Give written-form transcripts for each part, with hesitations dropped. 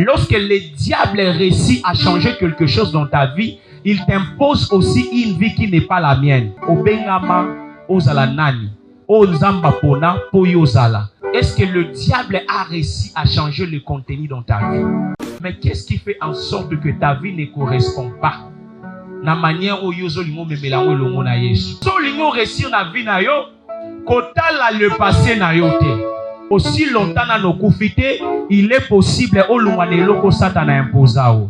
Lorsque le diable réussit à changer quelque chose dans ta vie, il t'impose aussi une vie qui n'est pas la mienne. Obengama ozala nani, ozamba pona poyozala. Est-ce que le diable a réussi à changer le contenu dans ta vie? Mais qu'est-ce qui fait en sorte que ta vie ne correspond pas na manière où yozo lingo memelango longo na Yesu? So lingo réussir na vie na yo, kotala le passé na yo te. Aussi longtemps na no kufite, il est possible o lumane loko satana imposa o.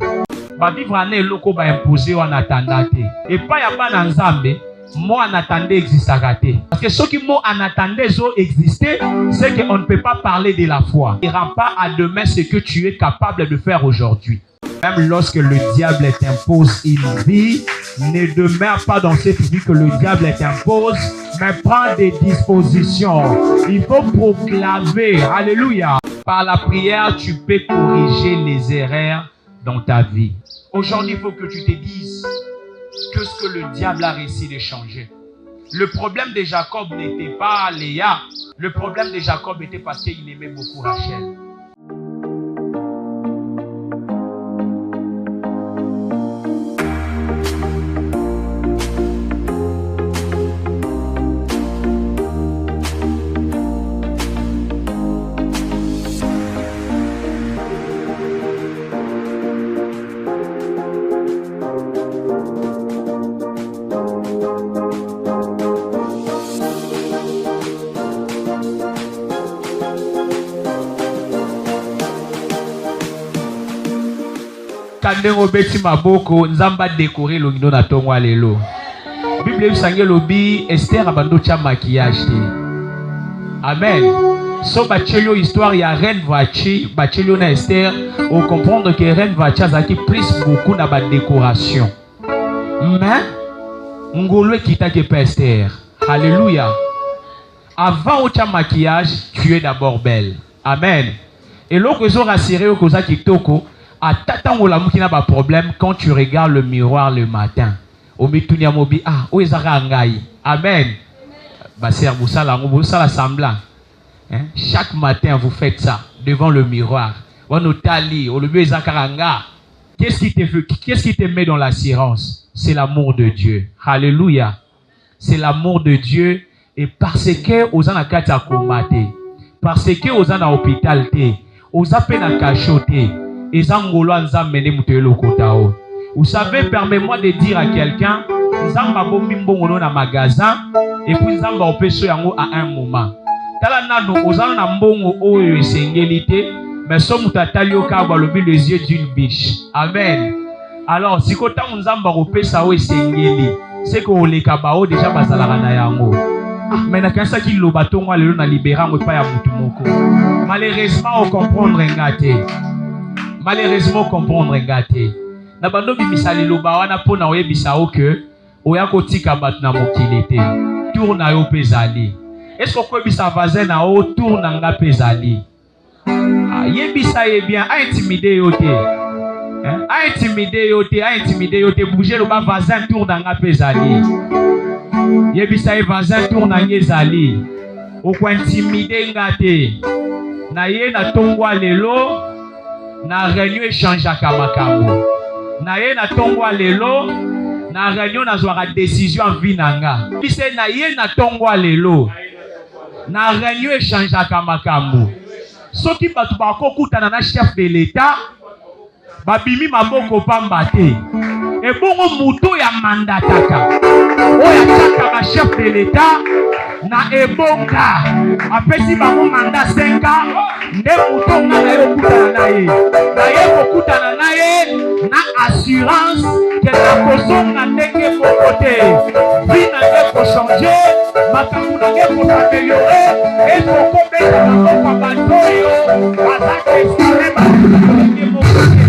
Ba vivre ane loko ba imposer en attendant te. Et pas ya ba na nzambe, moi en attendant existera te. Parce que ce qui moi en attendant zo exister, c'est qu'on ne peut pas parler de la foi. Il rend pas à demain ce que tu es capable de faire aujourd'hui. Même lorsque le diable t'impose une vie, ne demeure pas dans cette vie que le diable t'impose, mais prends des dispositions. Il faut proclamer, alléluia. Par la prière, tu peux corriger les erreurs dans ta vie. Aujourd'hui, il faut que tu te dises que ce que le diable a réussi de changer. Le problème de Jacob n'était pas Léa. Le problème de Jacob était parce qu'il aimait beaucoup Rachel. Kandengo beti maboko nzamba décorer longido na tongo alelo. Bible bisange lobi Esther abando cha maquillage te. Amen. So bachelio histoire ya reine Vachi, bachelio na Esther, on comprendre que reine Vachi azaki plus beaucoup na ba décoration. Mais ngolo kita ke Esther. Alléluia. Avant au cha maquillage, tu es d'abord belle. Amen. Et l'autre ils ont rassuré au koza kitoko. Attends la mukina ba problème quand tu regardes le miroir le matin. Omitunya mobi ah oezaka ngai. Amen. Ba sœur Boussala semblant. Chaque matin vous faites ça devant le miroir. Wanotali olobi ezaka nga. Qu'est-ce qui te met dans l'assurance? C'est l'amour de Dieu. Alléluia. C'est l'amour de Dieu et parce que ozana kati akomate. Parce que ozana hôpital te. Ozape na cachoté. Vous savez, permets-moi de dire à quelqu'un, Nzamba bombi mbongo na magasin et puis Nzamba opeso yango à un moment. Tala nano ozana na mbongo oyo esengelité, mais somme tatali okaba lobi les yeux d'une biche. Amen. Alors si kota Nzamba opesa o esengeli, c'est que oleka bao déjà bazalaka na yango. Mais na kanisa ki loba tongo lelo na libéra ngo pa ya mutu moko. Malheureusement on comprendre ngate. Malheureusement comprendre ngate. Na bando bimisali loba wana pona oyebisa o que oya kotika bat na mokili te. Tour na yo pezali. Est-ce que koyebisa voisin na o tour na nga pezali? Yebisa ye bien a intimider yo te. A intimider yo te bouger loba voisin tour na nga pezali. Yebisa ye voisin tour na ngezali. O ko intimider ngate. Na ye na tongwa lelo na réunion échange à Kamakamo. Na ye na tongwa lelo na réunion na zwaka décision en vinanga. Bise na ye na tongwa lelo na réunion échange à Kamakamo. Soki batu bako kutana na chef de l'État babimi maboko pamba te. E bongo muto ya mandataka. Oya chaka ma chef de l'État na ebonga apesi bango mandat 5 ans nde muto ngana yo kutana na ye. Na ye kokutana na ye na assurance que na kozonga ndenge mokote. Vie na ye ko changer, makambo na ye ko améliorer et ko kobeta na kwa bantoyo bazake sile ba ndenge mokote.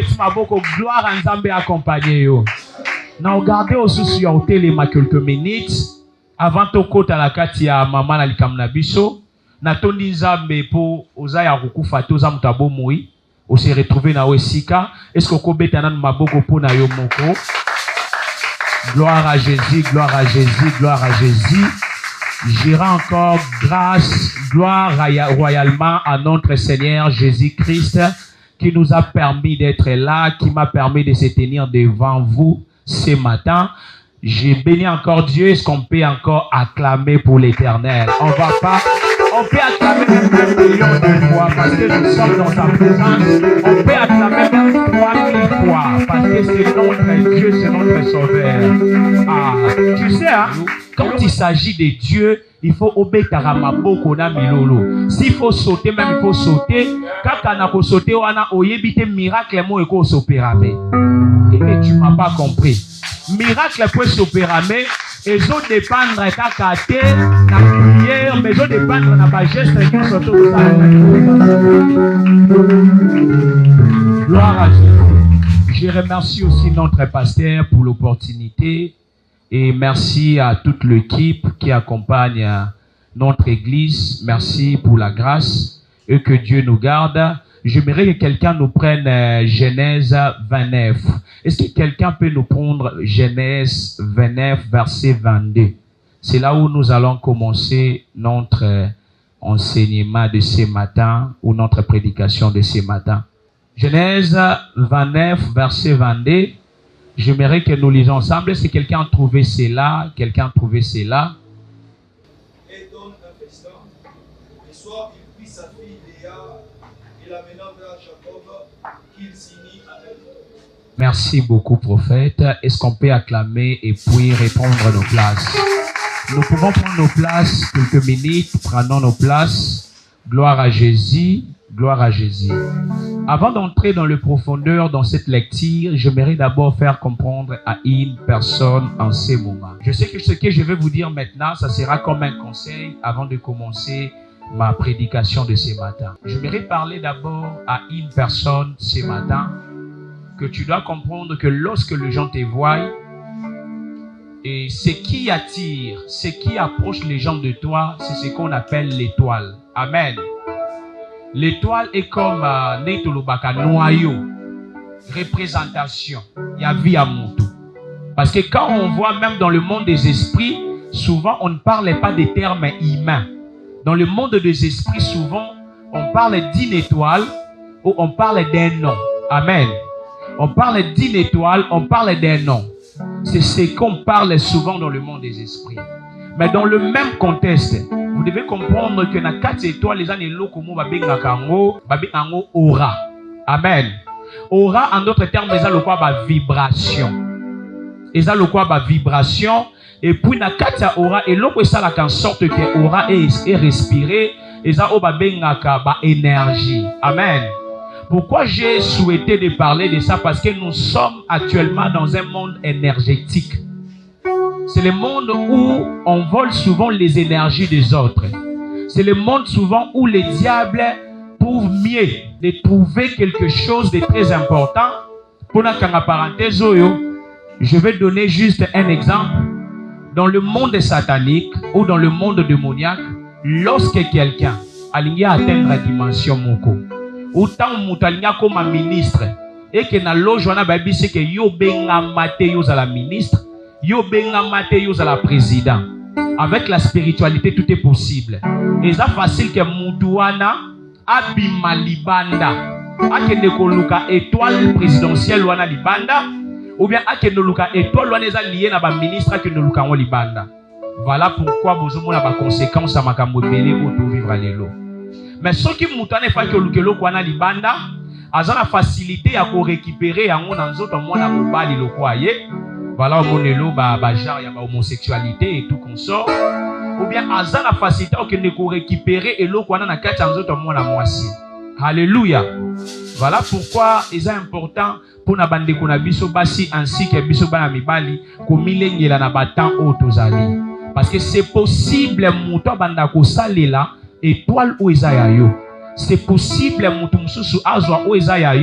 Et ko gloire à Nzambe accompagné yo. Na regardez aussi sur télé quelques minutes avant to kota la kati ya mama na likamna biso na tondi Nzambe po ozaya kukufa to za mutabo moi o se retrouver na wesika. Est-ce que ko beta na maboko po na yo moko? Gloire à Jésus, gloire à Jésus, gloire à Jésus. Je rends encore grâce, gloire royalement à notre Seigneur Jésus-Christ qui nous a permis d'être là, qui m'a permis de se tenir devant vous ce matin. J'ai béni encore Dieu. Est-ce qu'on peut encore acclamer pour l'Éternel? On peut acclamer même 1 million de fois parce que nous sommes dans sa présence. On peut acclamer même 3000 fois parce que c'est notre Dieu, c'est notre Sauveur. Ah, tu sais, hein, quand il s'agit de Dieu, il faut obéir à Ramaboko na milolo. S'il faut sauter, même il faut sauter. Quand on a sauté, on a oyébité miracle, moi, il faut s'opérer. Et tu m'as pas compris. Miracle peut s'opérer. Et ils ont dépendre de ta kate, na prière, mais ils ont dépendre de ta geste qui sont tous ça. Gloire à Dieu. Je remercie aussi notre pasteur pour l'opportunité et merci à toute l'équipe qui accompagne notre église. Merci pour la grâce et que Dieu nous garde. J'aimerais que quelqu'un nous prenne Genèse 29. Est-ce que quelqu'un peut nous prendre Genèse 29, verset 22? C'est là où nous allons commencer notre enseignement de ce matin ou notre prédication de ce matin. Genèse 29, verset 22. J'aimerais que nous lisons ensemble. Est-ce que quelqu'un a trouvé cela? Quelqu'un a trouvé cela? Et donne un festin. Et soit il prit sa fille Léa et l'amena vers Jacob, qu'il s'y mit à elle. Merci beaucoup, prophète. Est-ce qu'on peut acclamer et puis reprendre nos places? Nous pouvons prendre nos places quelques minutes. Prenons nos places. Gloire à Jésus. Gloire à Jésus. Avant d'entrer dans le profondeur dans cette lecture, j'aimerais d'abord faire comprendre à une personne en ces moments. Je sais que ce que je vais vous dire maintenant, ça sera comme un conseil avant de commencer ma prédication de ce matin. J'aimerais parler d'abord à une personne ce matin que tu dois comprendre que lorsque les gens te voient, et ce qui attire, ce qui approche les gens de toi, c'est ce qu'on appelle l'étoile. Amen. L'étoile est comme Netolobaka noyau, représentation. Il y a vie à mon tout. Parce que quand on voit même dans le monde des esprits, souvent on ne parle pas des termes humains. Dans le monde des esprits, souvent on parle d'une étoile ou on parle d'un nom. Amen. On parle d'une étoile, on parle d'un nom. C'est ce qu'on parle souvent dans le monde des esprits. Mais dans le même contexte, vous devez comprendre que dans 4 étoiles, les gens ont aura. Amen. Aura, en d'autres termes, ils ont vibration. Ils ont vibration. Et puis, dans 4 aura, et l'autre, ça en sorte que aura est respirée. Ils ont énergie. Amen. Pourquoi j'ai souhaité de parler de ça? Parce que nous sommes actuellement dans un monde énergétique. C'est le monde où on vole souvent les énergies des autres. C'est le monde souvent où les diables trouvent mieux de trouver quelque chose de très important. Pour la parenthèse, je vais donner juste un exemple. Dans le monde satanique ou dans le monde démoniaque, lorsque quelqu'un a atteint la dimension moko, autant mutalinga comme un ministre, et que na loge wana babi c'est que yo benga mate yo za la ministre, yo benga mate yo za la président. Avec la spiritualité tout est possible. Et ça facile que mutuana abima libanda, akende ko luka étoile présidentielle wana libanda, ou bien akende luka étoile wana za lié na ba ministre akende luka wana libanda. Voilà pourquoi bozomo na ba conséquences à makambo belé auto vivre lelo. Mais ce qui moutane fa que lukelo kwana libanda, azana facilité à ko récupérer yango na nzoto mwana mobali lokwaye. Voilà mon elo ba genre ya ba homosexualité et tout consort. Ou bien azana facilité à ko récupérer et lokwana na kati nzoto mwana mwasi. Alléluia. Voilà pourquoi il est important pour na bande ko na biso basi ainsi que biso bana mibali ko milengela na batan otozali. Parce que c'est possible muto banda ko salela étoile ou Isaïa. C'est possible mutu mususu azwa ou Isaïa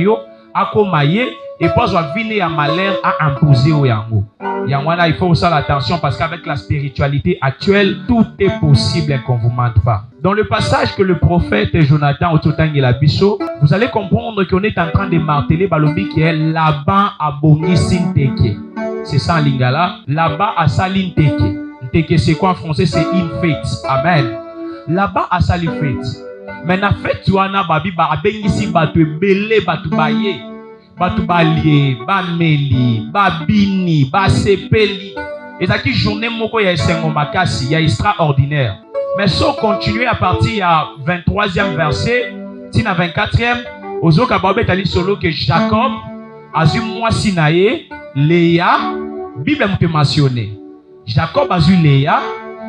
akomaye et pas venir à malheur à imposer au yango. Yangwana, il faut faire attention parce qu'avec la spiritualité actuelle, tout est possible qu'on vous mente pas. Dans le passage que le prophète Jonathan Ototangi la biso, vous allez comprendre qu'on est en train de marteler Balobi qui est Laban Abongi Sinteke. c'est ça en lingala. Là-bas, à Sali Nteke. Nteke, c'est quoi en français? C'est une fête. Amen. Là-bas, à Sali fête. Mais na fête, tu as babi ba abengisi batu ebele batu baye. Batu balie, ba meli, ba bini, ba sepeli. Et ça qui journée moko ya esengo makasi, ya extraordinaire. Mais si on continue à partir à 23e verset, tina 24e, ozoka babe tali solo que Jacob azu mwasi na ye, Léa, Bible m'a mentionné. Jacob azu Léa,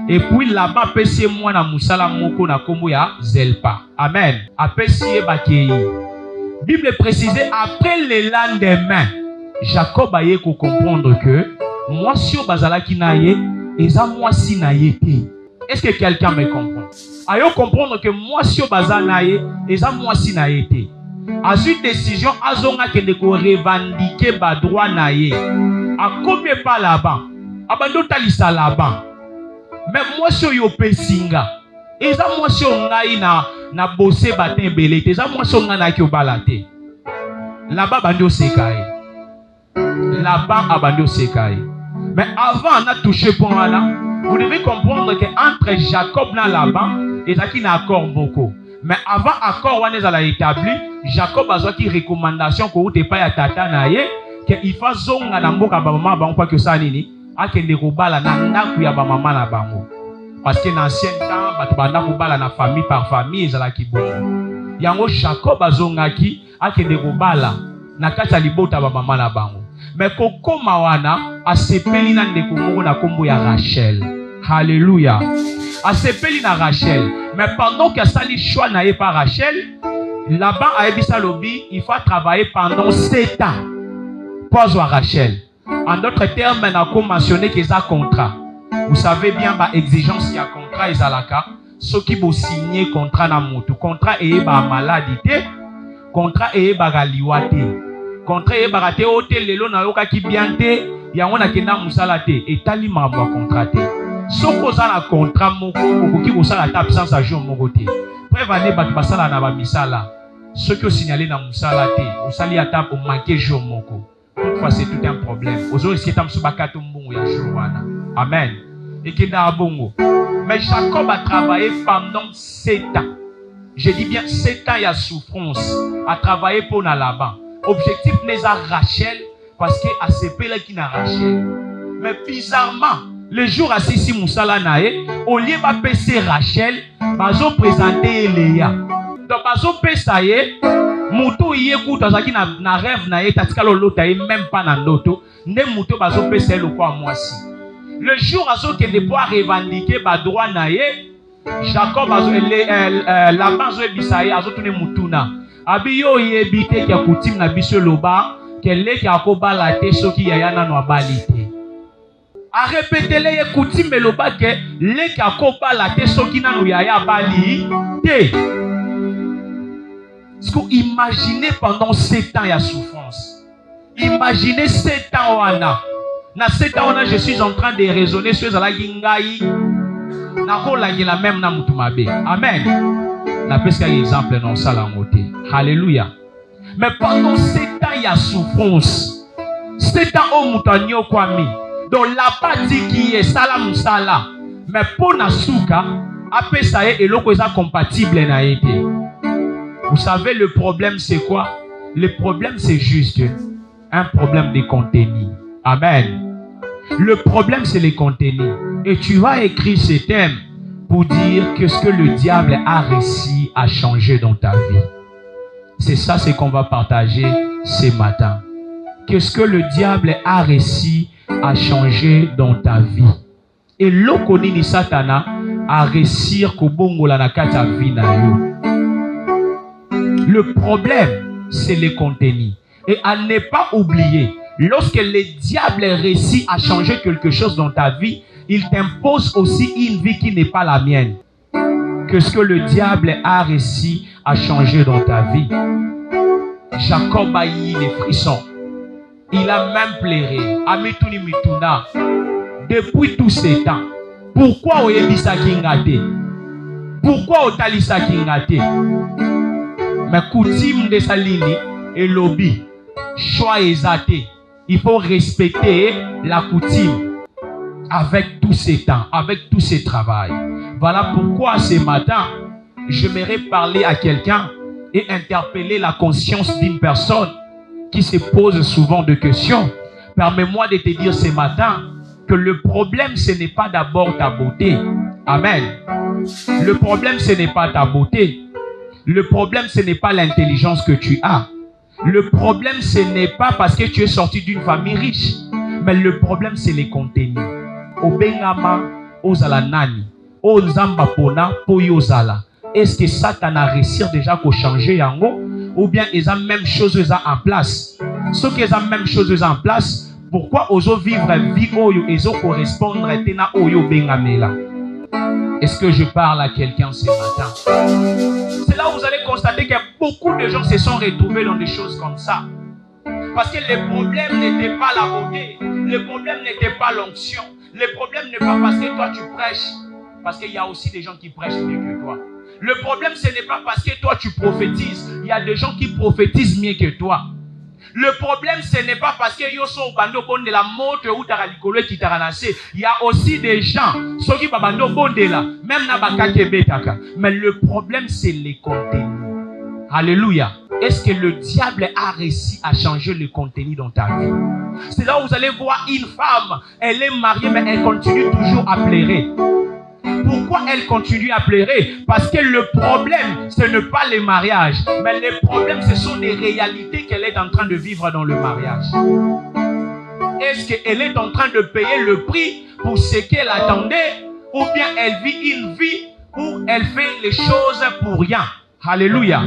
et puis là-bas pesi mwana musala moko na kombo ya Zelpa. Amen. Apesi bakei. Bible précisait après le lendemain, Jacob a eu comprendre que moi si au bazala ki na ye, eza moi si na ye te. Est-ce que quelqu'un me comprend? A eu comprendre que moi si au bazala na ye, eza moi si na ye te. A une décision azonga ke de ko revendiquer ba droit na ye. A combien pas là-bas? Abando talisa là-bas. Mais moi si yo pesinga. Eza moi si on ngai na bossé batin belé. Eza moi si on na ki obalate. Là-bas bando sekai. Là-bas abando sekai. Mais avant on a touché pour là. Vous devez comprendre que entre Jacob et Laban, il y a un accord beaucoup. Mais avant l'accord, on a établi, Jacob a une recommandation que vous n'avez pas à tata naye, qu'il faut zonga na mboka ba mama ba on pas que ça nini, a que les robala na ndaku ya ba mama na bango. Parce que dans l'ancien temps, ba tubanda robala na famille par famille ezala ki bongo. Yango Jacob azonga ki a que les robala na kata libota ba mama na bango. Mais kokoma wana asepeli na ndeko moko na kombo ya Rachel. Alléluia. Asepeli na Rachel. Mais pendant que ça li choix na par Rachel, là-bas à Ebisa Lobi, il faut travailler pendant 7 ans pour avoir Rachel. En d'autres termes, on a mentionné qu'il y a un contrat. Vous savez bien, bah exigence il y a contrat ezalaka. Ceux qui vont signer contrat na moto, contrat est ba maladie, contrat est ba galiwate. Contrat est ba te hôtel lelo na yoka ki biante, yango na kenda musala te, etali mambo contraté. Soko za na contrat moko okoki kosala ta absence à jour moko te. Prévenez batu basala na ba misala. Ceux qui ont signalé na musala te, osali ata o manquer jour moko. Toutefois c'est tout un problème. Ozo risquer tam subakato mbongo ya jour wana. Amen. Et que na bongo. Mais Jacob a travaillé pendant 7 ans. Je dis bien 7 ans il y a souffrance à travailler pour na Laban. Objectif n'est à Rachel parce que a sepelé qui na Rachel. Mais bizarrement le jour à Sissi Moussala Nae, au lieu de passer Rachel, bazo présenter Léa. Donc bazo pesaye, muto yé kuta zaki na rêve nae, tatikalo lota même pas na loto, ne muto bazo pesaye le quoi moi si. Le jour à ce que de pouvoir revendiquer ba droit nae, Jacob bazo la bazo bisaye azo tourner mutuna. Abiyo yebite ki akutim na biso loba, kelle ki akoba la te soki yaya na no abalite. A répéter les coutumes et le bac les kakoba la te soki na yaya bali te. Est-ce que imaginez pendant 7 ans il y a souffrance. Imaginez 7 ans wana. Na 7 ans wana je suis en train de raisonner sur la gingai. Na ko la gila même na mutumabe. Amen. Na pesque exemple non ça la moté. Alléluia. Mais pendant 7 ans il y a souffrance. 7 ans au mutanyo kwami. Donc la partie qui est salam sala, mais pour Nasuka, après ça est l'eau compatible na été. Vous savez le problème c'est quoi? Le problème c'est juste un problème de contenu. Amen. Le problème c'est le contenu. Et tu vas écrire ce thème pour dire que ce que le diable a réussi à changer dans ta vie. C'est ça ce qu'on va partager ce matin. Qu'est-ce que le diable a réussi à changer dans ta vie. Et l'okoni ni satana a réussir ko bongola na kata vie na yo. Le problème c'est le contenu. Et à ne pas oublier, lorsque le diable réussit à changer quelque chose dans ta vie, il t'impose aussi une vie qui n'est pas la mienne. Qu'est-ce que le diable a réussi à changer dans ta vie? Jacob a eu les frissons. Il a même pleuré. Amituni mituna. Depuis tous ces temps. Pourquoi oyebisa kingate? Pourquoi otalisa kingate? Mais coutume de salini et lobby. Choix exaté. il faut respecter la coutume avec tous ces temps, avec tous ces travails. Voilà pourquoi ce matin, j'aimerais parler à quelqu'un et interpeller la conscience d'une personne qui se pose souvent de questions. Permets-moi de te dire ce matin que le problème, ce n'est pas d'abord ta beauté. Amen. Le problème, ce n'est pas ta beauté. Le problème, ce n'est pas l'intelligence que tu as. Le problème, ce n'est pas parce que tu es sorti d'une famille riche. Mais le problème, c'est les contenus. Obengama, ozala nani. Ozamba pona, poyozala. Est-ce que Satan a réussi déjà à changer yango? Ou bien ils ont même chose en place? Ceux qui ont même chose en place, pourquoi oso vivre vie oyo ezo correspondre tena oyo bengamela? Est-ce que je parle à quelqu'un ce matin? C'est là où vous allez constater que beaucoup de gens se sont retrouvés dans des choses comme ça. Parce que le problème n'était pas la beauté, le problème n'était pas l'onction, le problème n'est pas parce que toi tu prêches, parce qu'il y a aussi des gens qui prêchent mieux que toi. Le problème, ce n'est pas parce que toi tu prophétises, il y a des gens qui prophétisent mieux que toi. Le problème, ce n'est pas parce que yo so bando bon de la moto ou taralikolo qui taranase. Il y a aussi des gens, ceux qui bando bon de la, même na bakake betaka. Mais le problème, c'est les contenus. Alléluia. Est-ce que le diable a réussi à changer le contenu dans ta vie? C'est là où vous allez voir une femme, elle est mariée, mais elle continue toujours à pleurer. Pourquoi elle continue à pleurer? Parce que le problème, ce n'est pas le mariage, mais le problème, ce sont des réalités qu'elle est en train de vivre dans le mariage. Est-ce qu'elle est en train de payer le prix pour ce qu'elle attendait, ou bien elle vit une vie où elle fait les choses pour rien? Alléluia.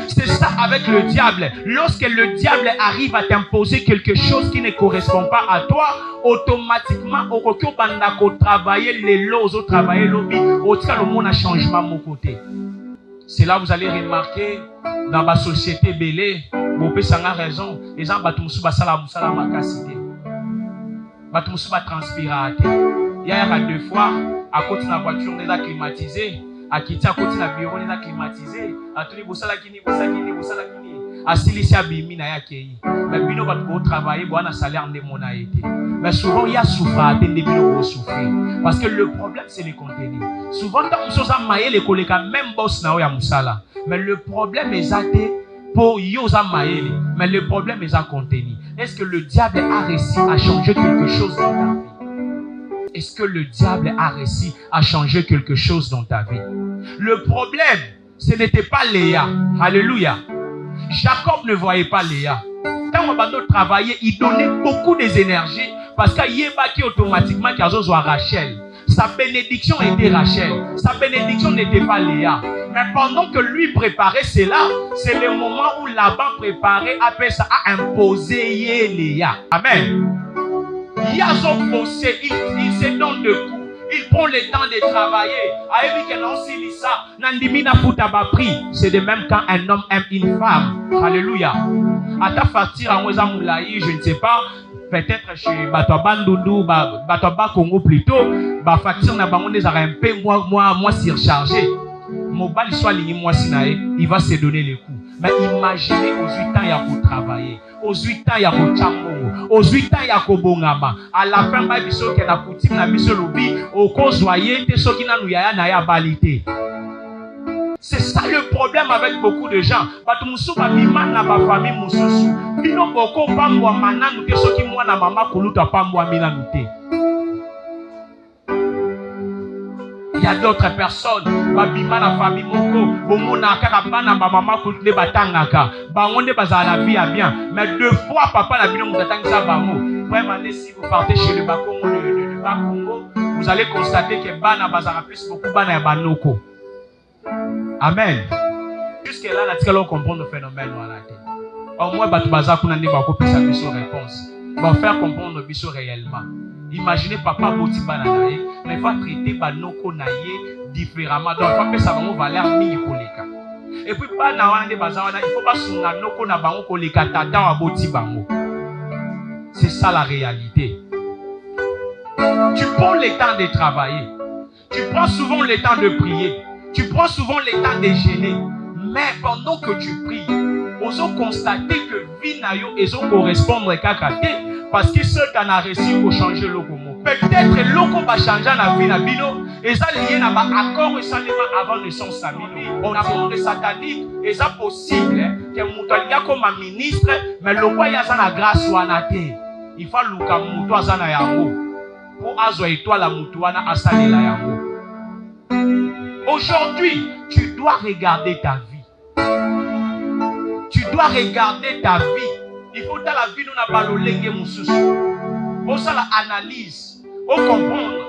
C'est ça avec le diable. Lorsque le diable arrive à t'imposer quelque chose qui ne correspond pas à toi, automatiquement, au travailler les lois, au travailler lobby, au monde a changement mon côté. C'est là où vous allez remarquer dans la société belé, vous pouvez avoir raison, les gens batumsu basala musala makasité. Batumsu ba transpirer. Il y a 2 fois à côté de la voiture, on est climatisé. À quitter à côté de la bureau, on est climatisé. À tous les bossala kini. À Silicia bimi na ya kei. Mais bino bat ko travailler, bo na salaire de mon a été. Mais souvent il y a souffrance, des bino ko souffrir. Parce que le problème c'est le contenu. Souvent tant que chose a mailler les collègues même boss na ya musala. Mais le problème est até pour yosa mailler. Mais le problème est à contenu. Est-ce que le diable a réussi à changer quelque chose dans ta vie? Est-ce que le diable a réussi à changer quelque chose dans ta vie? Le problème, ce n'était pas Léa. Alléluia. Jacob ne voyait pas Léa. Quand on va travailler, il donnait beaucoup d'énergie parce qu'il y a automatiquement qu'il y a Rachel. Sa bénédiction était Rachel. Sa bénédiction n'était pas Léa. Mais pendant que lui préparait cela, c'est le moment où Laban préparait, après ça, a imposé Léa. Amen. Il se donne de coups. Il prend le temps de travailler. C'est de même quand un homme aime une femme. Alléluia. À ta facture en Ouezamoulaï, je ne sais pas. Peut-être chez Batouabandundu, Batouaba plutôt. Ma facture n'a pas un peu moi surchargé. Mon bal soit ligné moi sinae, il va se donner les coups. Mais imaginez aux 8 ans il y a pour travailler. Aux 8 ans il y a pour chambo. Aux 8 ans il y a pour bongama. À la fin ba biso que la coutume na biso lobi au consoyer te soki na nuyaya na ya balité. C'est ça le problème avec beaucoup de gens. Batumusu ba bima na ba famille mususu. Bino boko pambwa mananu te soki mwana mama kuluta pambwa mina nute. Il y a d'autres personnes, babima la famille moko, bomona karabana ba maman kulute batangaka, bangonde bazala la vie à bien. Mais 2 fois papa la bino mutatangisa bango. Vraiment si vous partez chez le Bakongo de Bakongo, vous allez constater que bana bazara plus beaucoup bana ya banoko. Amen. Jusque là la tika lo comprendre le phénomène voilà. Au moins batu bazaka kuna ndi bako pesa biso réponse. Va faire comprendre biso réellement. Imaginez papa boti bananae, mais il va traiter banoko naie différemment. Donc il faut que ça va valeur mini koleka. Et puis pas na wana de bazawana, il faut pas sunga noko na bango koleka tata wa boti bango. C'est ça la réalité. Tu prends le temps de travailler. Tu prends souvent le temps de prier. Tu prends souvent le temps de gêner. Mais pendant que tu pries, vous constatez que vie na yo ezo correspondre kakate. Parce que ceux qui ont réussi à changer le monde. Peut-être l'oko va changer la vie na bino. Et ça lié na ba accord et seulement avant naissance na bino. On a monde satanique et ça possible que mutualia comme un ministre mais le roi ya na grâce wana te. Il faut luka mutu azana yango. Pour azwa étoile la mutu wana asalela yango. Aujourd'hui, tu dois regarder ta vie. Tu dois regarder ta vie. Il faut dans la vie nous n'a pas l'olenge mususu. Pour ça la analyse, pour comprendre.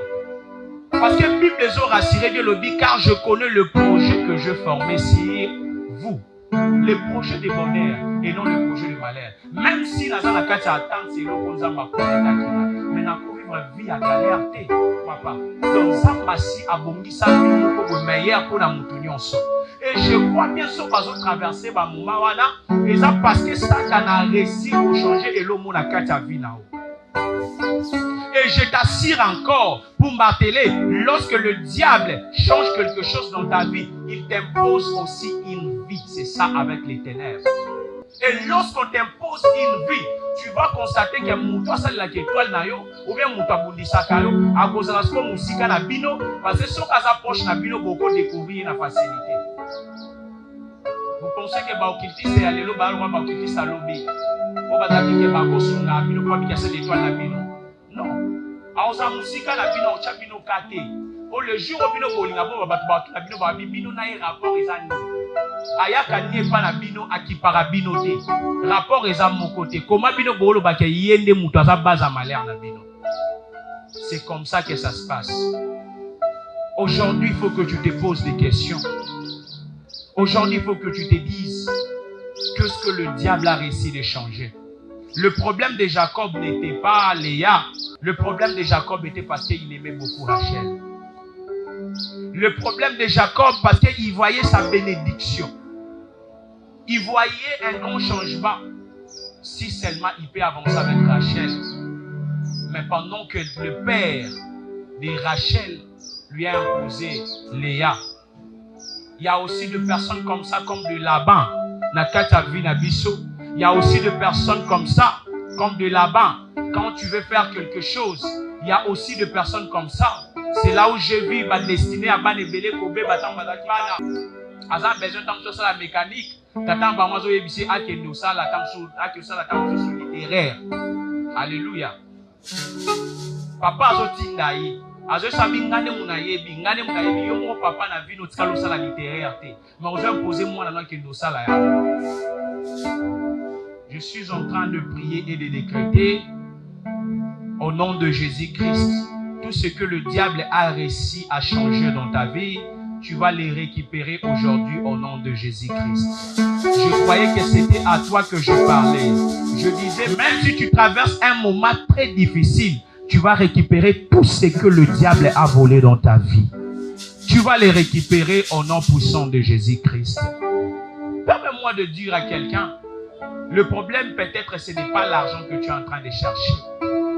Parce que la Bible les a rassurés de l'objet car je connais le projet que je formais sur vous. Le projet de bonheur et non le projet de malheur. Même si nous avons attendre c'est le qu'on a mais nous avons vivre une vie à galère papa. Donc ça passer à bongi ça pour meilleur pour la moutonnion. Et je crois bien sûr qu'ils ont traversé ma moment et ça parce que ça a réussi pour changer et l'homme a quatre vie là. Et je t'assure encore pour marteler, lorsque le diable change quelque chose dans ta vie, il t'impose aussi une vie. C'est ça avec les ténèbres. Et lorsqu'on t'impose une vie, tu vas constater que mouton ça la étoile na yo ou bien mouton bundisa kayo à cause de la sco musika na bino parce que si on s'approche na bino beaucoup découvrir la facilité. Vous pensez que ba okiti c'est aller lo ba ba okiti ça lobi. O ba ta que ba ko sunga bino ko bika c'est l'étoile na bino. Non. A oza musika na bino o cha bino kate. O le jour o bino bolinga bo ba ba na bino ba bino na rapport ezani. Ayaka nie pa na bino akipara bino te. Rapport eza mon côté. Comment bino bolo ba ke yende mutu aza base à malheur na bino. C'est comme ça que ça se passe. Aujourd'hui, il faut que tu te poses des questions. Aujourd'hui, il faut que tu te dises que ce que le diable a réussi de changer. Le problème de Jacob n'était pas Léa. Le problème de Jacob était parce qu'il aimait beaucoup Rachel. Le problème de Jacob parce qu'il voyait sa bénédiction. Il voyait un grand changement. Si seulement il peut avancer avec Rachel. Mais pendant que le père de Rachel lui a imposé Léa. Il y a aussi des personnes comme ça, comme de Laban. Il y a aussi des personnes comme ça, comme de Laban. Quand tu veux faire quelque chose, il y a aussi des personnes comme ça. C'est là où je vis ma destinée à Banebele Kobe Batam Badakbana. Azan besoin de la mécanique. T'attends pas moi je à que nous ça la tamsou littéraire. Alléluia. Papa azotindaï. Azo sabi ngane munayebi yo mo papa na vino tikalo sala littéraire te. Mais on veut imposer moi na que nous ça là. Je suis en train de prier et de décréter au nom de Jésus-Christ. Tout ce que le diable a réussi à changer dans ta vie, tu vas les récupérer aujourd'hui au nom de Jésus-Christ. Je croyais que c'était à toi que je parlais. Je disais, même si tu traverses un moment très difficile, tu vas récupérer tout ce que le diable a volé dans ta vie. Tu vas les récupérer au nom puissant de Jésus-Christ. Permets-moi de dire à quelqu'un, le problème peut-être ce n'est pas l'argent que tu es en train de chercher.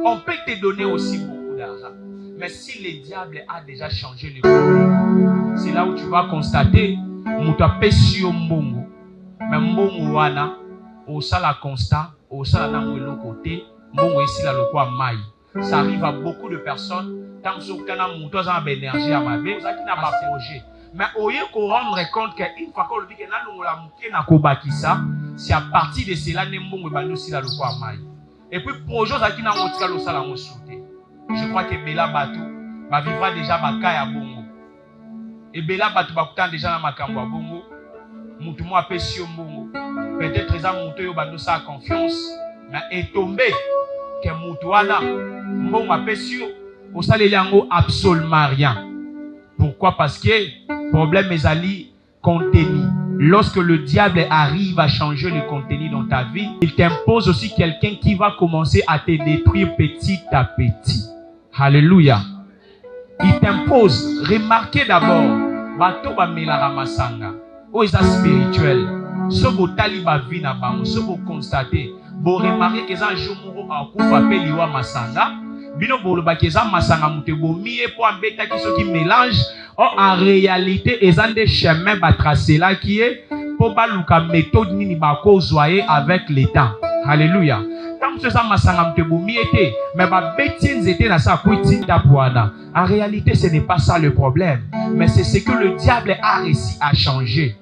On peut te donner aussi beaucoup d'argent. Mais si le diable a déjà changé le problème, c'est là où tu vas constater, muta pesio mbongo, mais mbongo wana, au sala constat, au sala nango le côté, mbongo ici la lokwa mai. Ça arrive à beaucoup de personnes, tant que kana muto za énergie à ma vie, ça qui n'a pas projet. Mais au lieu qu'on rendre compte qu'une fois qu'on le dit que na longo la muke na kobakisa, c'est à partir de cela ne mbongo bano si la lokwa mai. Et puis projet ça qui n'a motika lo sala ngo souté. Je crois que Bela Batou va vivre déjà Bakaya Bongo. Et Bela Batou va coûter déjà dans Makambo à Bongo. Moutou a pesio Bongo. Peut-être que Moutou yo bando sa confiance. Mais est tombé que Moutouana Bongo a pesio. Au salé yango absolument rien. Pourquoi? Parce que problème est ali contenu. Lorsque le diable arrive à changer le contenu dans ta vie, il t'impose aussi quelqu'un qui va commencer à te détruire petit à petit. Alléluia. Il t'impose. Remarquez d'abord, bato ba melara masanga. O isa spirituel. Sobo taliba vina bango, sobo constater. Bo remarquer que ça jour a kufa pe liwa masanga. Bino bolo ba keza masanga mute bo mié po ambeta ki so qui mélange. Or en réalité, ils ont des chemins à tracer là qui est pour baluka méthode nini ba ko zoyer avec les temps. Alléluia. Tant En réalité, ce n'est pas ça le problème. Mais c'est ce que le diable a réussi à changer.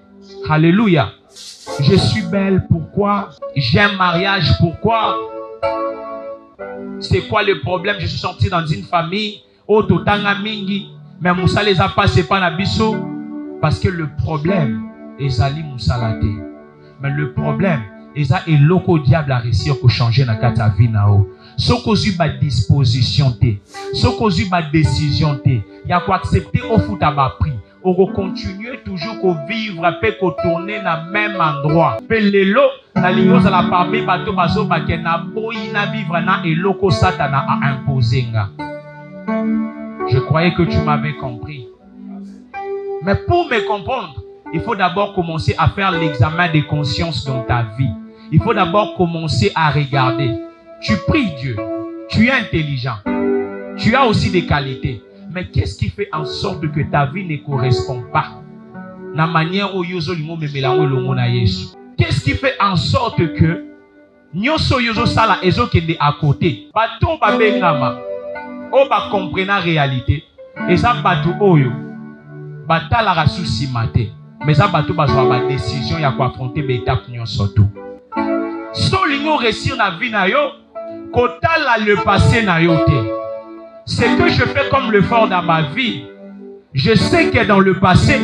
Alléluia. Je suis belle, pourquoi? J'ai un mariage, pourquoi? C'est quoi le problème? Je suis sorti dans une famille. Oh, totanga mingi. Mais Moussa les a passés par la biso. Parce que le problème, Ezali Moussa late. Mais le problème, Eza et loko diable a réussi à changer na kata vie nao. Sokozu ba disposition te. Sokozu ba décision te. Ya ko accepter au foot à bas prix. On va continuer toujours à vivre, à tourner dans le même endroit. Pelelo, na lios à la parmi bateau bazo bakena boyi na vivre na et loko satana a imposé nga. Je croyais que tu m'avais compris. Mais pour me comprendre, il faut d'abord commencer à faire l'examen de conscience dans ta vie. Il faut d'abord commencer à regarder. Tu pries Dieu, tu es intelligent, tu as aussi des qualités. Mais qu'est-ce qui fait en sorte que ta vie ne correspond pas la manière où yozo limo memelango longo na Yesu? Qu'est-ce qui fait en sorte que nyoso yozo sala ezo kende à côté? Bato ba bengama o ba comprendre la réalité. Et ça bato oyo batala ra souci maté. Mais ça bato ba zo ba décision ya ko affronter be étape nyoso tout. So lingo réussir na vie na yo, kotala le passé na yo te. Ce que je fais comme l'effort dans ma vie, je sais que dans le passé,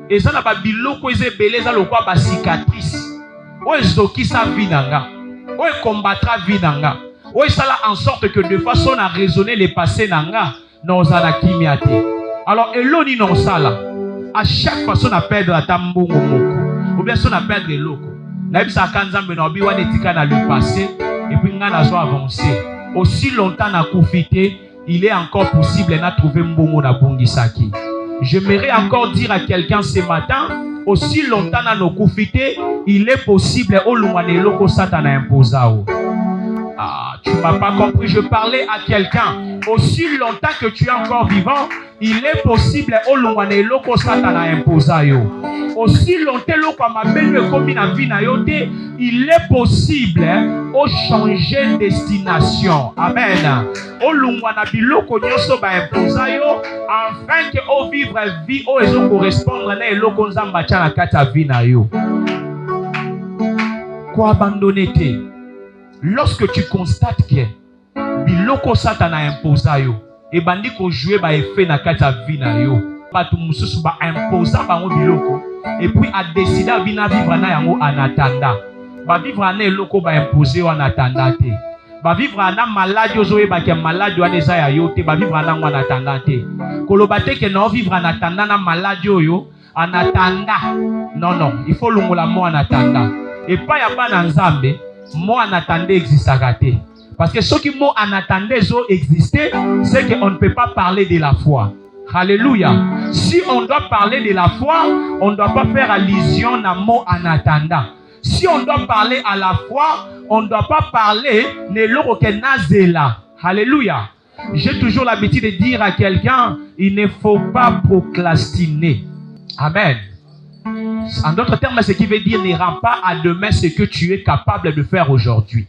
et ça n'a pas biloko eze beleza lo kwa ba cicatrice. O ezoki sa vie nanga. O combattra vie nanga. O sala en sorte que de façon à raisonner les passés nanga, non zana kimiate. Alors eloni non sala. À chaque fois on a perdre la tambongo moko. Ou bien on a perdre loko. Na bisa kanzambe na obi wana etika na le passé et puis ngana zo avancer. Aussi longtemps na kufite, il est encore possible de trouver mbongo na bongisaki. J'aimerais encore dire à quelqu'un ce matin, aussi longtemps na no kufite, il est possible au lumane loko satana imposao. Ah, tu m'as pas compris, je parlais à quelqu'un. Aussi longtemps que tu es encore vivant, il est possible au lumane loko satana imposao. Aussi longtemps loko mabelo komi na vie na yote, il est possible au changer destination. Amen. Au lumana biloko nyoso ba imposayo afin que au vivre vie au ezo correspondre na eloko nzamba cha na kata vie na yo. Quoi abandonner te? Lorsque tu constates que biloko satana imposayo et bandi ko jouer ba effet na kata vie na yo. Batu mususu ba imposa ba biloko et puis a décider à vivre na yango en attendant. Ba vivre na eloko ba imposer en attendant te. Ba vivre na maladie ozoe ba ke maladie wana eza ya yo te, ba vivre na en attendant te. Kolobate ke no vivre en attendant na maladie oyo en attendant. Non non, il faut longola mo en attendant. Et pas ya ba na nzambe, mo en attendant existera te. Parce que ce qui mo en attendant zo exister, c'est que on ne peut pas parler de la foi. Alléluia. Si on doit parler de la foi, on ne doit pas faire allusion à mot en attendant. Si on doit parler à la foi, on ne doit pas parler de l'orokenazela. Alléluia. J'ai toujours l'habitude de dire à quelqu'un, il ne faut pas procrastiner. Amen. En d'autres termes, ce qui veut dire ne rends pas à demain ce que tu es capable de faire aujourd'hui.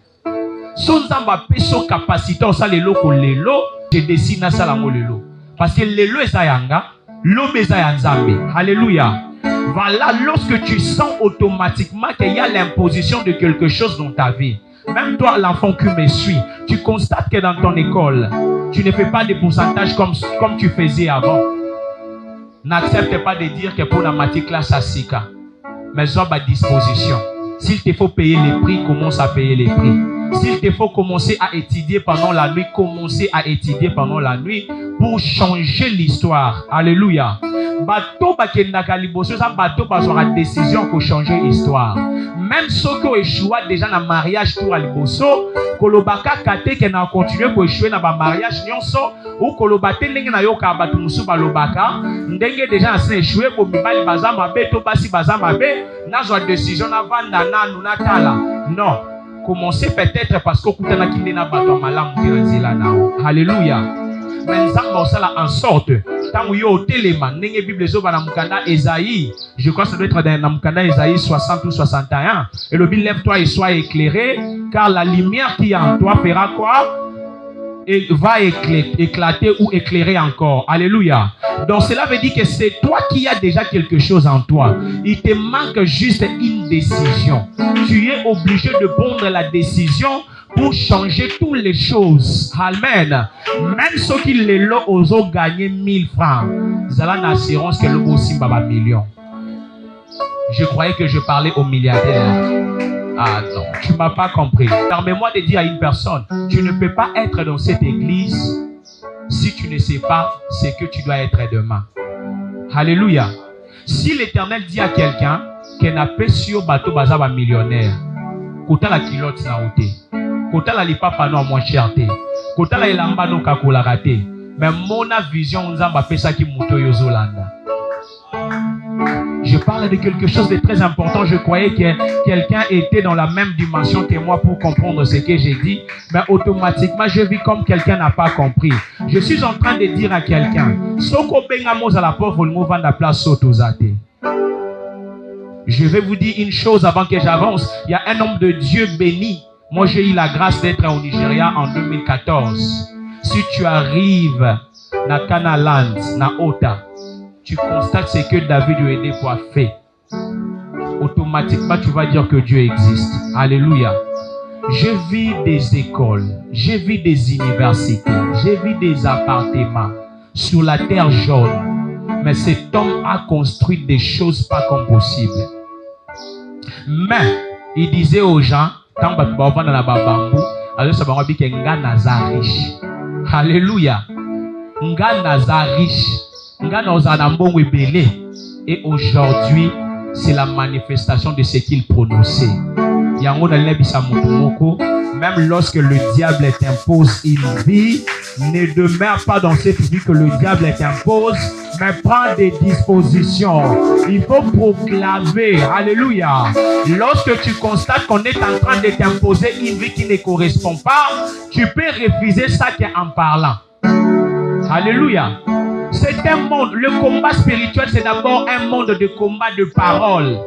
Son zamba peso capacité au salelo ko lelo, je dessine ça la lelo. Parce que lelo est sayanga, l'homme est sayanzambe. Alléluia. Voilà, lorsque tu sens automatiquement qu'il y a l'imposition de quelque chose dans ta vie. Même toi, l'enfant qui me suit, tu constates que dans ton école, tu ne fais pas des pourcentages comme tu faisais avant. N'accepte pas de dire que pour la matière classe à Sika. Mais sois à disposition. S'il te faut payer les prix, commence à payer les prix. S'il te faut commencer à étudier pendant la nuit, commencez à étudier pendant la nuit pour changer l'histoire. Alléluia. Bateau bakendaka liboso ça bateau bazora décision pour changer l'histoire. Même ceux qui ont échoué déjà dans le mariage pour liboso, kolobaka kate que na continuer pour échouer dans le mariage nyonso ou kolobate ndenge na yoka batu musu balobaka ndenge déjà na échoué pour mibali bazama be to basi bazama be na zo décision na vanda na nuna tala. Non. Commencez peut-être parce que kutana kinde na bato malamu nzela nao. Alléluia. mais nous avons ça en sorte. Tant yo téléman, n'engé Bible zo ba na mukanda Esaïe. Je crois que ça doit être dans mukanda Esaïe 60 ou 61. Et le Bible lève-toi et sois éclairé, car la lumière qui est en toi fera quoi? Et va éclater ou éclairer encore. Alléluia. Donc cela veut dire que c'est toi qui as déjà quelque chose en toi. Il te manque juste une décision. Tu es obligé de prendre la décision pour changer toutes les choses. Amen. Même ceux qui les ont gagné 1000 francs, ils ont l'assurance que le aussi va million. Je croyais que je parlais aux milliardaires. Ah non, tu ne m'as pas compris. Permets-moi de dire à une personne, tu ne peux pas être dans cette église si tu ne sais pas ce que tu dois être demain. Alléluia. Si l'Éternel dit à quelqu'un qu'il n'a pas sur bateau bazaba millionnaire, kota la kilote na ote, kota la lipapa no moins cherté, kota la elamba no kakola raté, mais mon vision nzamba pesa ki muto yozolanda. Je parle de quelque chose de très important. Je croyais que quelqu'un était dans la même dimension que moi pour comprendre ce que j'ai dit. Mais automatiquement, je vis comme quelqu'un n'a pas compris. Je suis en train de dire à quelqu'un, je vais vous dire une chose avant que j'avance. Il y a un homme de Dieu béni. Moi, j'ai eu la grâce d'être au Nigeria en 2014. Si tu arrives na Canaland, na Ota, tu constates ce que David lui a aidé pour faire. Automatiquement, tu vas dire que Dieu existe. Alléluia. Je vis des écoles, je vis des universités, je vis des appartements sur la terre jaune. Mais cet homme a construit des choses pas comme possible. Mais, il disait aux gens, quand tu vas dans la bambou, alors ça va dire que nga naza riche. Alléluia. Nga naza riche. Et aujourd'hui, c'est la manifestation de ce qu'il prononçait. Même lorsque le diable t'impose une vie, ne demeure pas dans cette vie que le diable t'impose, mais prends des dispositions. Il faut proclamer. Alléluia. Lorsque tu constates qu'on est en train de t'imposer une vie qui ne correspond pas, tu peux refuser ça en parlant. Alléluia. C'est un monde, le combat spirituel, c'est d'abord un monde de combat de parole.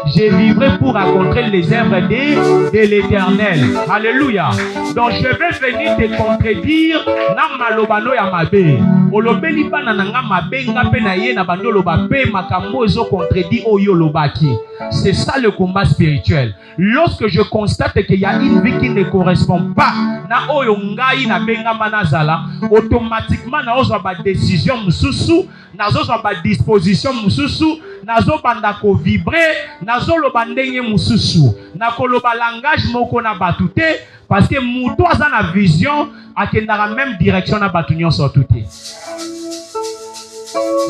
Je vivrai pour rencontrer les œuvres de l'Éternel. Alléluia. Donc je vais venir te contredire na malobano ya mabe. Olobeli bana nga mabe nga pe na ye na bando loba pe makambo ezo contredit oyo lobaki. C'est ça le combat spirituel. Lorsque je constate qu'il y a une vie qui ne correspond pas na oyo ngai na benga manazala, automatiquement na ozo ba décision mususu, na ozo ba disposition mususu, na zo banda ko vibrer, na zo loba ndenge mususu, na ko loba langage moko na batute, parce que muto aza na vision akenda la même direction na batu nyonso tuté.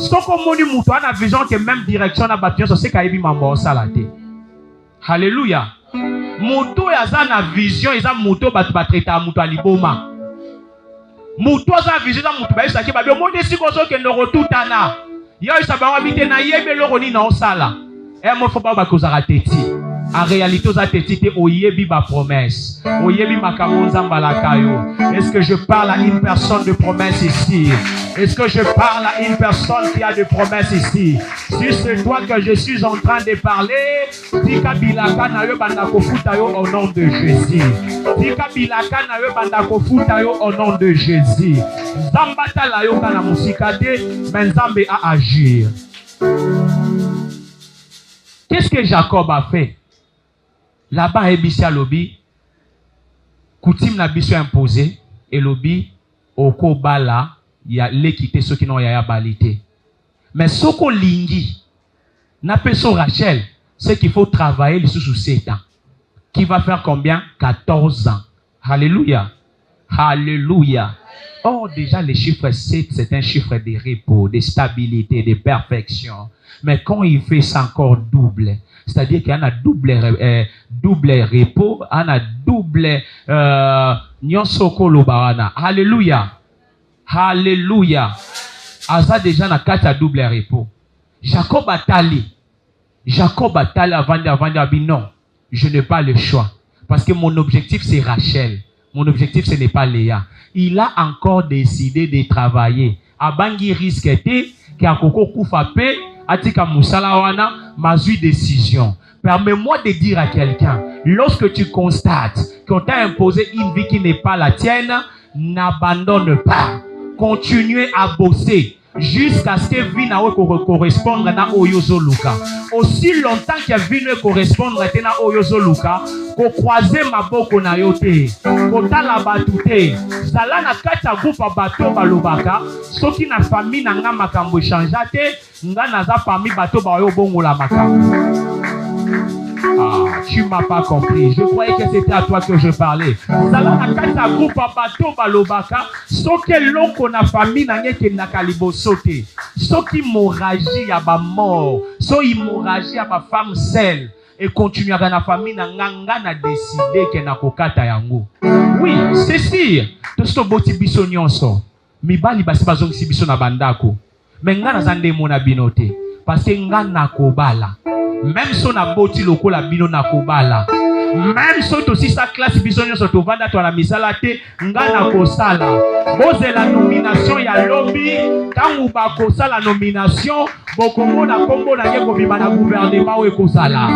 Soko moni muto ana vision que même direction na batu nyonso c'est kayebi mambo salate. Alléluia. Muto aza na vision eza muto batu batreta muto aliboma. Muto aza vision na muto ba isa ke ba bi omoni siko zo ke ndoro tutana. Yo isa ba wabite na yebe loko ni na osala. E mo fo ba ba kozara teti. En réalité, aux attétités, oyebi ba promesse. Oyebi makambo nzamba kayo. Est-ce que je parle à une personne de promesse ici? Est-ce que je parle à une personne qui a de promesses ici? Si c'est toi que je suis en train de parler, Tika bilaka na yo bandako futa yo au nom de Jésus. Tika bilaka na yo bandako futa yo au nom de Jésus. Zambata la yo kana musikate, mais Nzambe a agir. Qu'est-ce que Jacob a fait? Là-bas, Ebissia Lobi, coutume n'a biso imposé, et Lobi, au Kobala, il y a l'équité, ceux qui n'ont pas balité. Mais ce qu'on lingi, n'a pas son Rachel, c'est qu'il faut travailler sous 7 ans. Qui va faire combien? 14 ans. Alléluia. Alléluia. Or, déjà, le chiffre 7, c'est un chiffre de repos, de stabilité, de perfection. Mais quand il fait ça encore double, c'est-à-dire qu'il y a un double repos, il y a un double nyonsoko lobarana. Alléluia. Alléluia. Asa déjà na kata double repos. Jacob a tali avant de dire non, je n'ai pas le choix. Parce que mon objectif, c'est Rachel. Mon objectif, ce n'est pas Léa. Il a encore décidé de travailler. Abangi risque était qu'à Koko Koufapé, Atika Moussalawana, m'a eu décision. Permets-moi de dire à quelqu'un, lorsque tu constates qu'on t'a imposé une vie qui n'est pas la tienne, n'abandonne pas. Continuez à bosser jusqu'à ce que vie n'a correspondre à Oyozo Luka. Aussi longtemps que vie ne correspondre à Oyozo Luka, ko croiser ma boko na yote, ko tala batute, zala na kata groupe bato balobaka, soki na famille na nga makambo changeate, nga naza famille bato ba yo bongo la makambo. Ah, tu m'as pas compris. Je croyais que c'était à toi que je parlais. Zala na kata groupe bato balobaka, soki loko na famille na ngeke na kalibo sote, soki hémorragie ya ba mort, so hémorragie ya ba femme seule. Et continuer à la famille na décidé que na kokata yango. Oui, c'est sûr. Tout ce boti biso nyonso. Mi bali basi bazong si biso na bandako. Mais nga na zande mo na binote. Parce que nga na kobala. Même si on a boti loko la bino na kobala. Même si aussi sa classe biso nyonso to vanda to na misala te nga na kosala. Boze la nomination ya lobby. Tangu ba kosala nomination. Bokongo na kombo na yeko bima na gouvernement ou ekosala.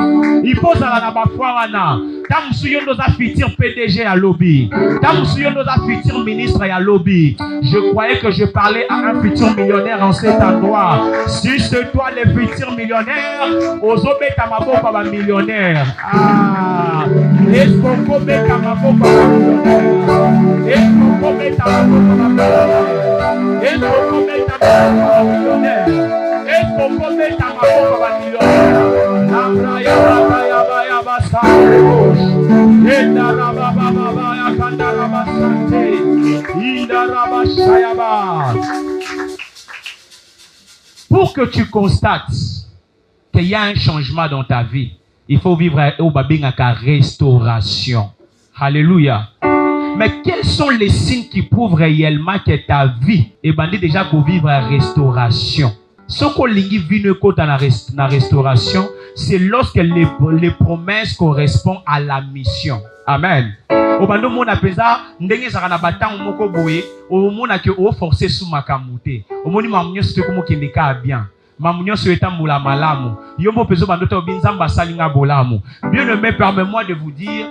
Il faut ça na ba foirana. Tam suyondo za futur PDG à lobby. Tam suyondo za futur ministre à lobby. Je croyais que je parlais à un futur millionnaire en cet endroit. Si c'est toi le futur millionnaire, ozobeta maboko ba millionnaire. Ah, est-ce qu'on commet à maboko ba millionnaire? Est-ce qu'on commet à maboko ba millionnaire? Est-ce qu'on commet à maboko ba millionnaire? Est-ce qu'on commet à maboko ba millionnaire? Nambra ya baba ya baba ya basa. Enda raba baba ya kanda raba sante. Inda raba shayaba. Pour que tu constates qu'il y a un changement dans ta vie, il faut vivre au babingaka restauration. Alléluia. Mais quels sont les signes qui prouvent réellement que ta vie est bandée déjà pour vivre à restauration? Ce qu'on lingi vine dans la restauration, c'est lorsque les promesses correspondent à la mission. Amen. Obando mona peza ndenge zakana batang moko boye o mona ke o forcer sous makamute o moni mamunyo site ko mokendeka bien mamunyo so etambola malamu yombo pezo bandota obinzamba salinga bolamu. Bien-aimé, permets-moi de vous dire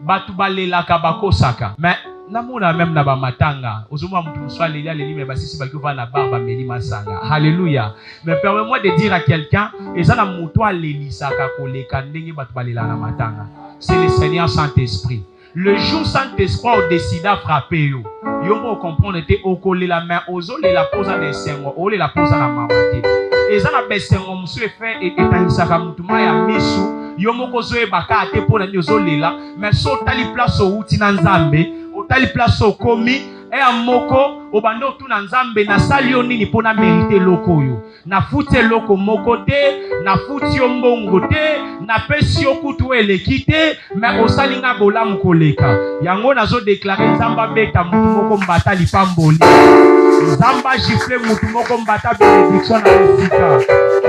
batu balela kabako saka mais namona même na ba matanga ozoma mutu so alela leli me basisi bakiva na barba meli masanga. Alléluia. Mais permets-moi de dire à quelqu'un ezana mutu alelisaka koleka ndenge batu balela na matanga. C'est le Seigneur Saint-Esprit. Le jour Saint-Esprit a décidé à frapper yo. Yo mo comprendre était au coller la main aux os et la pose à des sengo, au la pose à la mamate. Et ça na besengo musu fait et etanisaka mutuma ya misu. Yo mo ko zoe baka ate pona nyozo lela, mais so tali place au uti na nzambe, o tali place au komi et amoko obando tu na nzambe na sali yo nini pona mériter loko yo. Na futi loko moko te, na futi yo mbongo te, na pesi yo kutu eleki te, mais osalinga bolamu koleka. Yango nazo déclarer nzamba beta mutu moko mbata lipamboli. Nzamba gifle mutu moko mbata bénédiction na esika.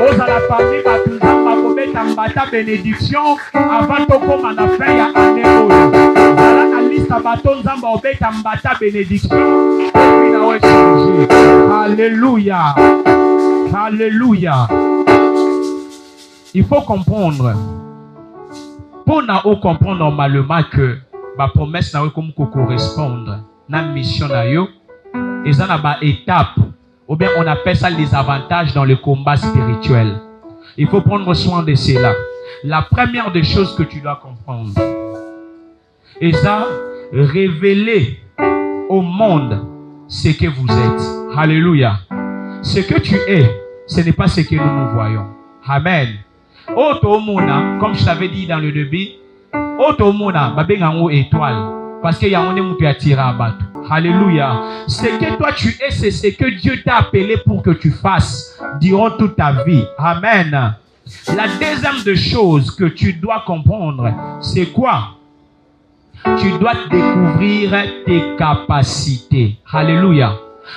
Oza la famille batu nzamba kobeta mbata bénédiction avant tokoma na fin ya année oyo. Zala na liste bato nzamba obeta mbata bénédiction. Puis na we changer. Alléluia. Alléluia. Il faut comprendre. Pour na o comprendre normalement que ma promesse na we comme correspondre na mission na yo. Et ça n'a pas étape. Ou bien on appelle ça les avantages dans le combat spirituel. Il faut prendre soin de cela. La première des choses que tu dois comprendre. Et ça, révéler au monde ce que vous êtes. Alléluia. Ce que tu es, ce n'est pas ce que nous voyons. Amen. Otomona, comme je t'avais dit dans le début, Otomona, babengango étoile. Parce qu'il y a un monde qui attire à battre. Alléluia. Ce que toi tu es, c'est ce que Dieu t'a appelé pour que tu fasses durant toute ta vie. Amen. La deuxième des choses que tu dois comprendre, c'est quoi? Tu dois découvrir tes capacités. Alléluia.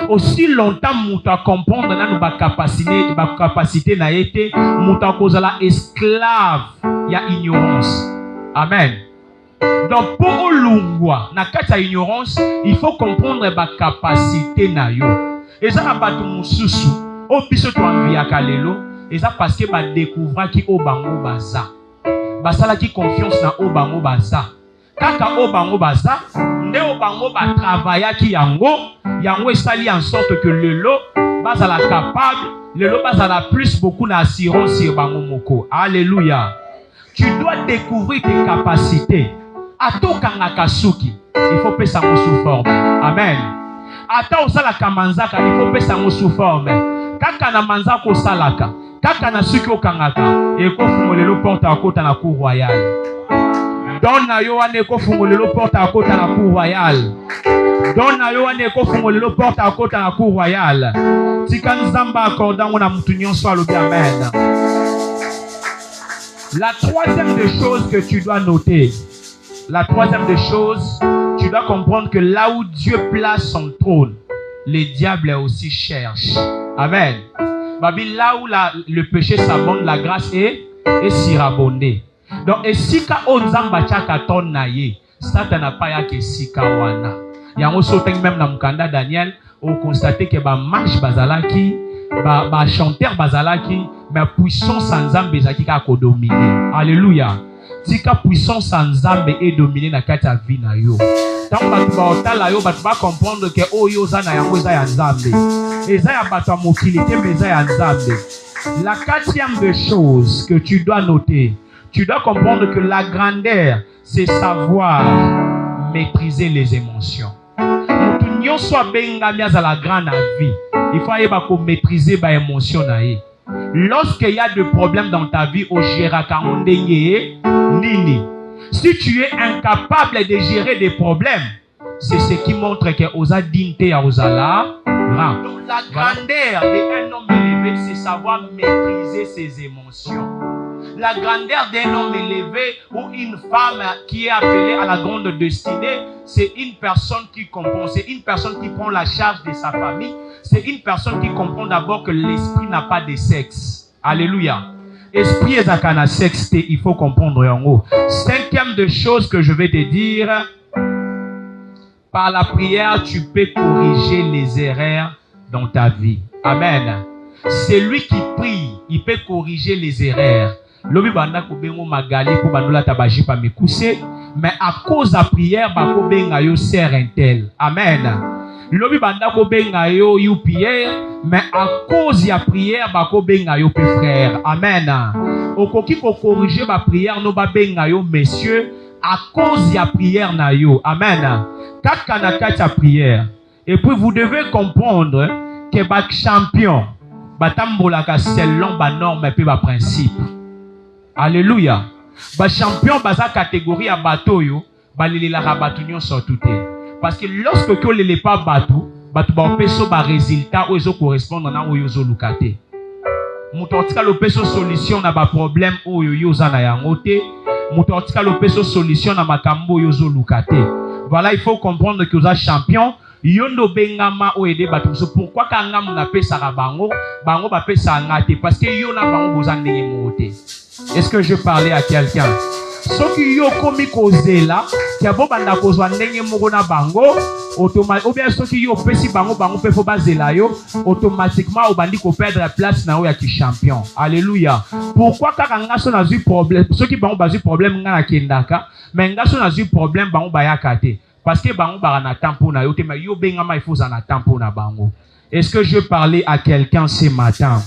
Aussi longtemps que tu comprendre nos capacités n'a été, tu es esclave. Il y a ignorance. Amen. Donc, pour l'ungwa, na kata ignorance, il faut comprendre la capacité na yo. Et ça, na batu mususu, o biso tu envia kalelo, et ça parce que ba découvrir qui o bango baza. Basala qui confiance na o bango baza. Kaka o bango baza, nde o bango ba travailler ki yango esali en sorte que le lot bazala capable, le lot bazala plus beaucoup d'assurance sur bango moko. Alléluia. Tu dois découvrir tes capacités. Ato kangaka suki, il faut pesa mo sous forme. Amen. Ata osala kamanzaka, il faut pesa mo sous forme. Kaka na manzaka osalaka, kaka na suki okangaka, et ko fungolelo porte à kota na cour royale. Don na yo ane ko fungolelo porte à kota na cour royale. Don na yo ane ko fungolelo porte à kota na cour royale. Tika nzamba accordango na mutu nyonso alobi amen. La troisième des choses que tu dois noter, la troisième des choses, tu dois comprendre que là où Dieu place son trône, le diable aussi cherche. Amen. Babi, là où le péché s'abonde, la grâce est surabondée. Donc, et si ka onzamba chaka ton naye, Satan n'a pas y'a que sika wana. Yango soteng même na mukanda Daniel, on constate que ba marche bazalaki, ba chanteur bazalaki, mais puissance sans zambe zaki ka ko dominer. Alléluia. Tika puissance sans zambe est dominée na kata vie na yo. Tant batu ba otala yo batu ba comprendre que oh yo za na yango za ya nzambe. Eza ya batu a mokilité mais za ya nzambe. La quatrième des choses que tu dois noter, tu dois comprendre que la grandeur, c'est savoir maîtriser les émotions. Mutu soit bengami à la grande vie, il faut aller maîtriser les émotions. Lorsqu'il y a des problèmes dans ta vie, au nini. Si tu es incapable de gérer des problèmes, c'est ce qui montre que osa dinte ya osala. Donc la grandeur d'un homme élevé, c'est savoir maîtriser ses émotions. La grandeur d'un homme élevé ou une femme qui est appelée à la grande destinée, c'est une personne qui comprend, c'est une personne qui prend la charge de sa famille, c'est une personne qui comprend d'abord que l'esprit n'a pas de sexe. Alléluia. Esprit est à sexe, il faut comprendre en haut. Cinquième de choses que je vais te dire, par la prière, tu peux corriger les erreurs dans ta vie. Amen. Celui qui prie, il peut corriger les erreurs. Lobi banda ko bengo magali ko bandola tabaji pa mekuse, mais à cause de la prière ba ko benga yo sœur intel. Amen. Lobi banda ko benga yo UPR, mais à cause de la prière ba ko benga yo pe frère. Amen. Okoki ko corriger ba prière no ba benga yo messieurs à cause de la prière na yo. Amen. Kaka na kata prière. Et puis vous devez comprendre que ba champion batambolaka selon ba norme et puis ba principe. Alléluia. Ba champion baza catégorie à bateau yo, ba lilela rabatu nyonso touté. Parce que lorsque tu lele pas bateau, batu ba peso ba résultat ou ezo correspondre na oyo zo lukate. Mutotika lo peso solution na ba problème oyo yo za na yango te, mutotika lo peso solution na makambo yo zo lukate. Voilà, il faut comprendre que oza champion. Yondo bengama o ede batu. Pourquoi kanga muna pesa bango, bango ba pesa ngate parce que yo na bango boza ndenge mote. Est-ce que je parlais à quelqu'un? Ce qui yo komi cause là, qui a beau banda cause ndenge moko na bango, automatiquement, ou bien ce qui yo pesi bango pe fo bazela yo, automatiquement au bandi ko perdre la place na o ya ki champion. Alléluia. Pourquoi kanga so na zu problème? Ceux qui bango bazu problème nga na kendaka, mais nga so na zu problème bango ba yakate. Parce que bango ba na tempo na yo te mais yo bengama il faut na tempo na bango. Est-ce que je parlais à quelqu'un ce matin?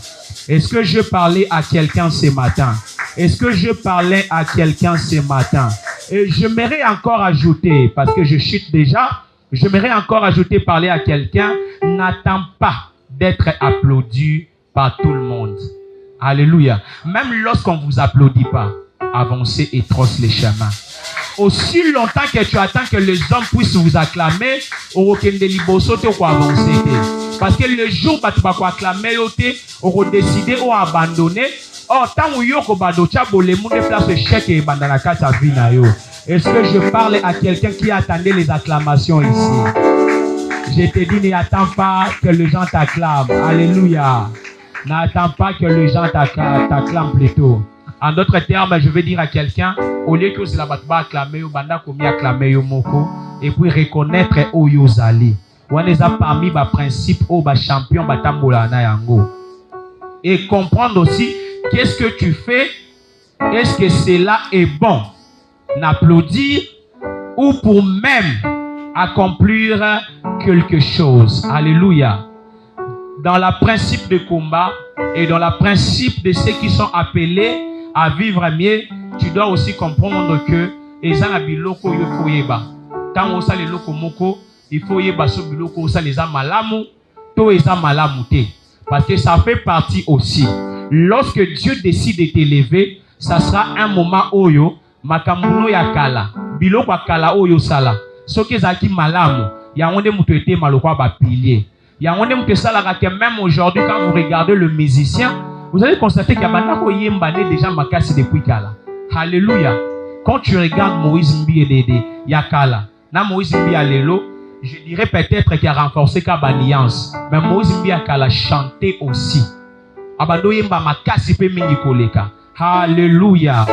Est-ce que je parlais à quelqu'un ce matin? Est-ce que je parlais à quelqu'un ce matin? Et j'aimerais encore ajouter, parce que je chute déjà, j'aimerais encore ajouter, parler à quelqu'un, n'attends pas d'être applaudi par tout le monde. Alléluia. Même lorsqu'on ne vous applaudit pas, avancez et trosse les chemins. Aussi longtemps que tu attends que les hommes puissent vous acclamer, au avancer. Parce que le jour où tu vas acclamer, on va décider ou abandonner. Or, tant que tu vas est-ce que je parle à quelqu'un qui attendait les acclamations ici? Je te dis, n'attends pas que les gens t'acclament. Alléluia. N'attends pas que les gens t'acclament plutôt. En d'autres termes, je vais dire à quelqu'un, au lieu que vous acclamer, vous acclamer moko, et puis reconnaître où vous allez. Vous êtes parmi les principes ou les champions de yango. Et comprendre aussi qu'est-ce que tu fais, est-ce que cela est bon, n'applaudir ou pour même accomplir quelque chose. Alléluia. Dans le principe de combat et dans le principe de ceux qui sont appelés à vivre mieux, tu dois aussi comprendre que les biloko yoko yeba. Tant on sale loko moko, il faut yeba so biloko ça les malamu, to eza malamu te. Parce que ça fait partie aussi. Lorsque Dieu décide de t'élever, ça sera un moment oyo makambuno ya kala, biloko kala oyo sala. Soki zaki malamu, ya onde muto ete maloko ba pilier. Ya onde muto sala que même aujourd'hui quand vous regardez le musicien, vous allez constater qu'il y a bandako yembane déjà makasi depuis kala. Alléluia. Quand tu regardes Moïse Mbi et Yakala, na Moïse Mbi alelo, je dirais peut-être qu'il a renforcé Kabaniance, mais Moïse Mbi Yakala chantait aussi. Abando yemba makasi pe mingi koleka. Alléluia.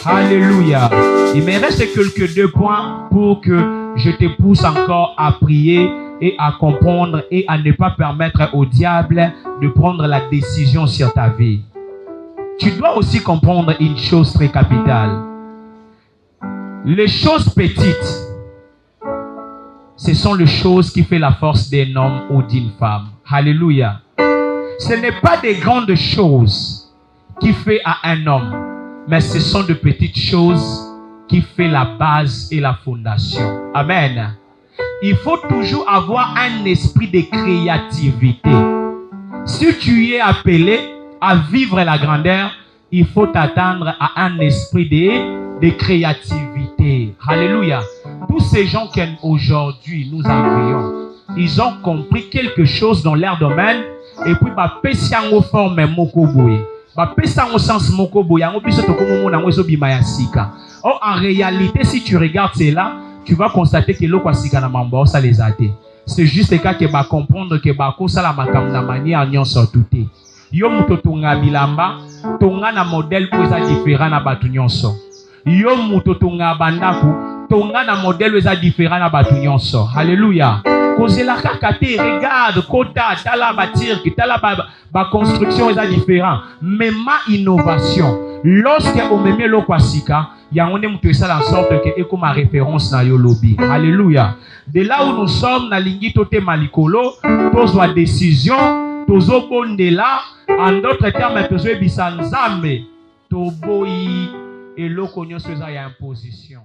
Alléluia. Il me reste quelques 2 points pour que je te pousse encore à prier et à comprendre et à ne pas permettre au diable de prendre la décision sur ta vie. Tu dois aussi comprendre une chose très capitale. Les choses petites, ce sont les choses qui font la force d'un homme ou d'une femme. Alléluia. Ce n'est pas des grandes choses qui font à un homme, mais ce sont de petites choses qui font la base et la fondation. Amen. Il faut toujours avoir un esprit de créativité. Si tu es appelé à vivre la grandeur, il faut t'attendre à un esprit de créativité. Alléluia. Tous ces gens qu'aujourd'hui nous envoyons, ils ont compris quelque chose dans leur domaine et puis pésiango forme mokoboye. Pésiango sens mokoboye. Oh, en réalité, si tu regardes cela, tu vas constater que l'okwasika na mambo ça les a été. C'est juste le cas que va comprendre que bako ça la makam na manière nyonso touté. Yo muto tonga bilamba, tonga na modèle où ça différent na batu nyonso. Yo muto tonga bandaku, tonga na modèle où ça différent na batu nyonso. Alléluia. Kozela kakate regarde kota tala batir ki tala ba construction est différent. Même ma innovation. Lorsque on me met l'okwasika, il y a un homme qui fait en sorte que comme ma référence na yo lobby. Alléluia. De là où nous sommes, na lingi tote malikolo, tous la décision, tous au bon de là, en d'autres termes, tous au bisanzame, to boyi et l'okonyo seza ya imposition.